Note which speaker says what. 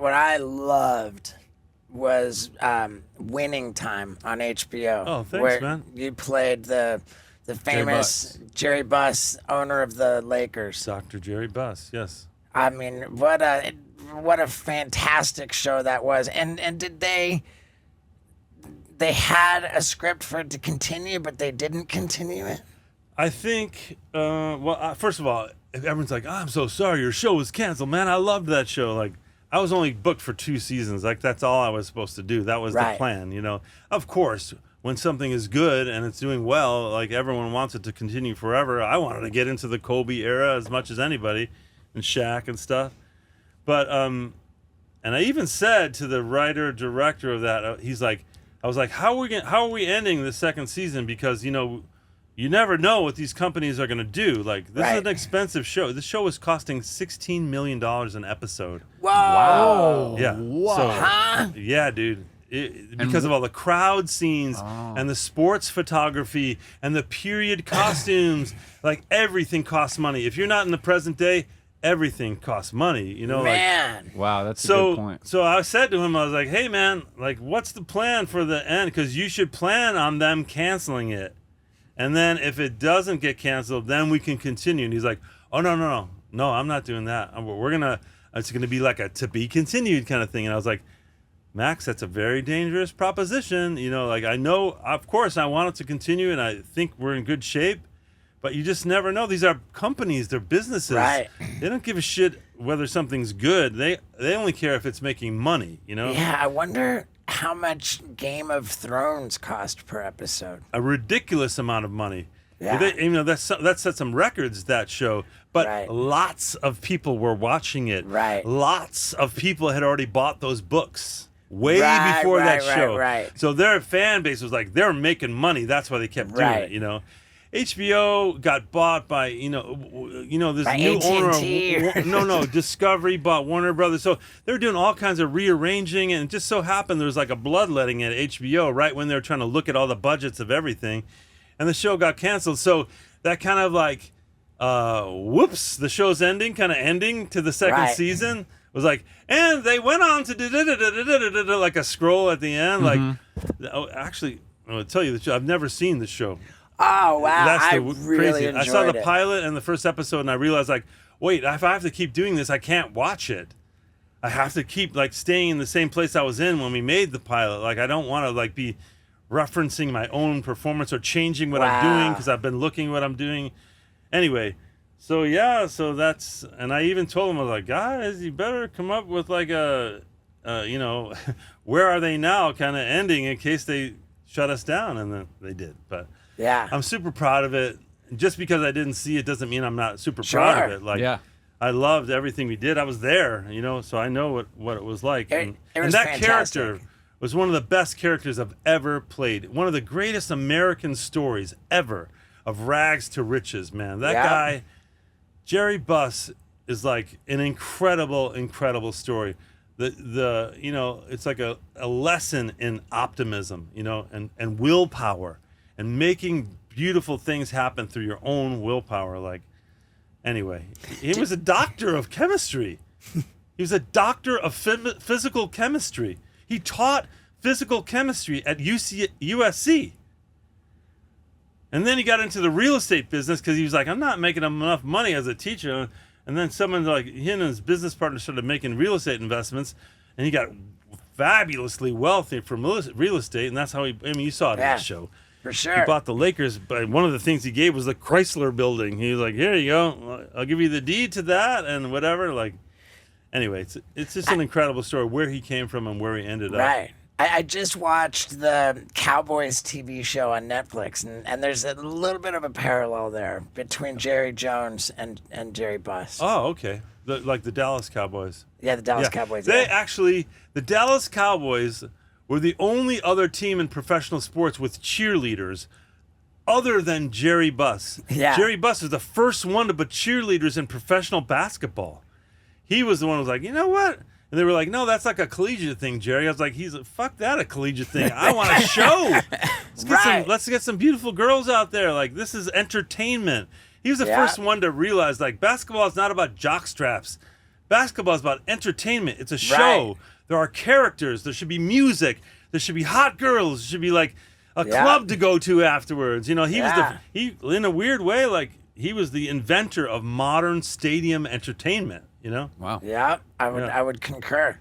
Speaker 1: what I loved was Winning Time on HBO.
Speaker 2: Oh, thanks,
Speaker 1: where
Speaker 2: man.
Speaker 1: You played the famous Jerry Buss, owner of the Lakers.
Speaker 2: Dr. Jerry Buss, yes.
Speaker 1: I mean, what a fantastic show that was. And did they had a script for it to continue, but they didn't continue it?
Speaker 2: I think, first of all, everyone's like, oh, I'm so sorry, your show was canceled, man. I loved that show. Like, I was only booked for 2 seasons. Like, that's all I was supposed to do. That was the plan, you know. Of course, when something is good and it's doing well, like, everyone wants it to continue forever. I wanted to get into the Kobe era as much as anybody, and Shaq and stuff. But, and I even said to the writer-director of that, he's like, I was like, how are we ending the second season? Because, you know, you never know what these companies are going to do. Like, this is an expensive show. This show is costing $16 million an episode.
Speaker 1: Whoa.
Speaker 3: Wow.
Speaker 2: Yeah.
Speaker 3: Whoa.
Speaker 2: So, yeah, dude. Because of all the crowd scenes and the sports photography and the period costumes, like, everything costs money. If you're not in the present day, everything costs money, you know.
Speaker 1: Man.
Speaker 2: Like,
Speaker 3: wow, that's a good point.
Speaker 2: So I said to him, I was like, hey, man, like, what's the plan for the end? Because you should plan on them canceling it. And then if it doesn't get canceled, then we can continue. And he's like, oh, no, I'm not doing that. It's going to be like a to be continued kind of thing. And I was like, Max, that's a very dangerous proposition. You know, like, I know, of course, I want it to continue, and I think we're in good shape. But you just never know. These are companies. They're businesses.
Speaker 1: Right.
Speaker 2: They don't give a shit whether something's good. They only care if it's making money, you know?
Speaker 1: Yeah, I wonder how much Game of Thrones cost per episode.
Speaker 2: A ridiculous amount of money.
Speaker 1: Yeah.
Speaker 2: That set some records, that show. But lots of people were watching it.
Speaker 1: Right.
Speaker 2: Lots of people had already bought those books way before that show.
Speaker 1: Right.
Speaker 2: So their fan base was like, they're making money. That's why they kept doing it, you know? HBO got bought by, you know, this
Speaker 1: by
Speaker 2: new
Speaker 1: AT&T
Speaker 2: owner. Discovery bought Warner Brothers. So they were doing all kinds of rearranging, and it just so happened there was like a bloodletting at HBO right when they were trying to look at all the budgets of everything, and the show got canceled. So that kind of like, whoops, the show's ending to the second season was like, and they went on to like a scroll at the end. Like, actually, I'll tell you the show. I've never seen the show.
Speaker 1: Oh, wow.
Speaker 2: That's
Speaker 1: I really enjoyed it.
Speaker 2: I saw the pilot and the first episode, and I realized, like, wait, if I have to keep doing this, I can't watch it. I have to keep, like, staying in the same place I was in when we made the pilot. Like, I don't want to, like, be referencing my own performance or changing what I'm doing because I've been looking what I'm doing. Anyway, so, yeah, so that's... And I even told him, I was like, guys, you better come up with, like, a where are they now kind of ending in case they shut us down. And then they did, but...
Speaker 1: Yeah.
Speaker 2: I'm super proud of it. Just because I didn't see it doesn't mean I'm not super proud of it. Like, I loved everything we did. I was there, you know, so I know what it was like.
Speaker 1: It
Speaker 2: and
Speaker 1: was
Speaker 2: that
Speaker 1: fantastic.
Speaker 2: character was one of the best characters I've ever played. One of the greatest American stories ever of rags to riches, man. That guy, Jerry Buss, is like an incredible, incredible story. The you know, it's like a lesson in optimism, you know, and willpower. And making beautiful things happen through your own willpower. Like, anyway, he was a doctor of chemistry. He was a doctor of physical chemistry. He taught physical chemistry at USC. And then he got into the real estate business because he was like, I'm not making enough money as a teacher. And then someone like him and his business partner started making real estate investments, and he got fabulously wealthy from real estate. And that's how you saw it in the show.
Speaker 1: For sure.
Speaker 2: He bought the Lakers, but one of the things he gave was the Chrysler building. He was like, here you go. I'll give you the deed to that and whatever. Like, anyway, it's just an incredible story where he came from and where he ended up.
Speaker 1: Right. I just watched the Cowboys TV show on Netflix, and there's a little bit of a parallel there between Jerry Jones and Jerry Buss.
Speaker 2: Oh, okay. Like the Dallas Cowboys.
Speaker 1: Yeah, the Dallas Cowboys.
Speaker 2: The Dallas Cowboys were the only other team in professional sports with cheerleaders other than Jerry Buss.
Speaker 1: Yeah.
Speaker 2: Jerry Buss was the first one to put cheerleaders in professional basketball. He was the one who was like, you know what? And they were like, no, that's like a collegiate thing, Jerry. I was like, fuck that, a collegiate thing. I want a show. Let's get some beautiful girls out there. Like, this is entertainment. He was the first one to realize, like, basketball is not about jock straps. Basketball is about entertainment. It's a show.
Speaker 1: Right.
Speaker 2: There are characters. There should be music. There should be hot girls. There should be like a club to go to afterwards. You know, he was in a weird way, like he was the inventor of modern stadium entertainment. You know.
Speaker 3: Wow.
Speaker 1: Yeah, I would concur.